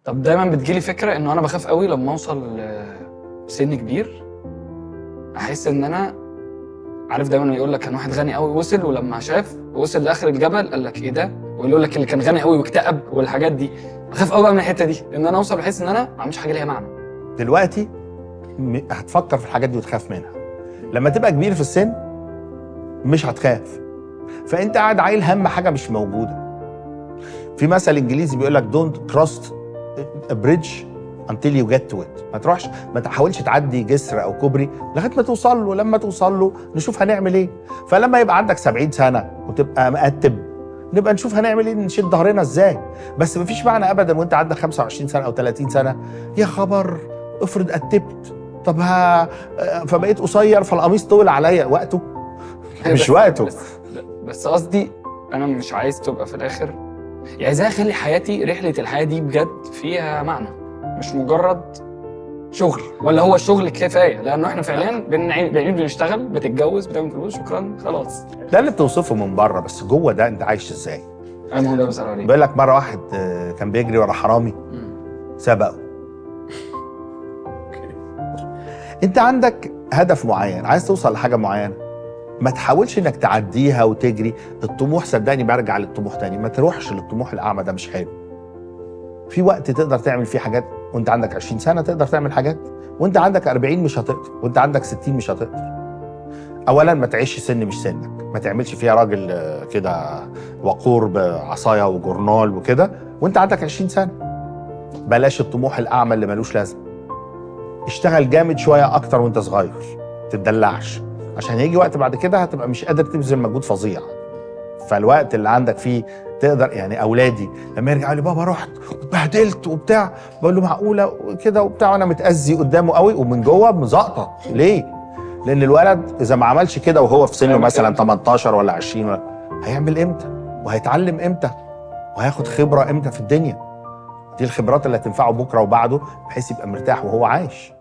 طب دايما بتجيلي فكره انه انا بخاف قوي لما اوصل سن كبير، احس ان انا عارف. دايما يقول لك كان واحد غني قوي وصل، ولما شاف وصل لاخر الجبل قال لك ايه ده، ويقول لك اللي كان غني قوي واكتئب والحاجات دي. بخاف قوي بقى من الحته دي، ان انا اوصل بحس ان انا ما عملتش حاجه ليها معنى. دلوقتي هتفكر في الحاجات دي وتخاف منها. لما تبقى كبير في السن مش هتخاف، فانت قاعد عايل هم حاجه مش موجوده. في مثل انجليزي بيقول لك don't cross a bridge until you get to it. ما تحاولش تعدي جسر او كوبري لغايه ما توصل له. لما توصل له نشوف هنعمل ايه. فلما يبقى عندك 70 سنه وتبقى مقتب، نبقى نشوف هنعمل ايه، نشد ظهرنا ازاي. بس مفيش معنى ابدا وانت عندك 25 سنه او 30 سنه يا خبر افرض قتبت، طب فبقيت قصير فالقميص طول عليا. وقته مش وقته. بس قصدي انا مش عايز تبقى في الاخر، يعني عايز اخلي حياتي، رحله الحياه دي بجد فيها معنى، مش مجرد شغل. ولا هو الشغل كفايه؟ لانه احنا فعلا بنشتغل، بتتجوز، بتعمل فلوس، شكرا خلاص. ده اللي بتوصفه من بره، بس جوه ده انت عايش ازاي؟ انا هو ده بسأل عليه. بيقول لك مره واحد كان بيجري ورا حرامي سبقه. انت عندك هدف معين، عايز توصل لحاجه معينه، ما تحاولش انك تعديها وتجري. الطموح صدقني برجع للطموح تاني، ما تروحش للطموح الاعمى، ده مش حلو. في وقت تقدر تعمل فيه حاجات، وانت عندك 20 سنه تقدر تعمل حاجات، وانت عندك 40 مش هتقدر، وانت عندك 60 مش هتقدر. اولا ما تعيش سن مش سنك، ما تعملش فيها راجل كده وقور بعصايه وجورنال وكده وانت عندك 20 سنه. بلاش الطموح الاعمى اللي ملوش لازمه. اشتغل جامد شويه اكتر وانت صغير، تتدلعش، عشان هيجي وقت بعد كده هتبقى مش قادر تبذل مجهود فظيع. فالوقت اللي عندك فيه تقدر، يعني اولادي لما يرجعوا لي بابا رحت واتبهدلت وبتاع، بقول له معقوله كده وبتاع، وانا متاذي قدامه قوي ومن جوه مزقطط. ليه؟ لان الولد اذا ما عملش كده وهو في سنه مثلا 18 ولا 20 هيعمل امتى؟ وهيتعلم امتى؟ وهياخد خبره امتى في الدنيا؟ دي الخبرات اللي هتنفعه بكره وبعده، بحيث يبقى مرتاح وهو عايش.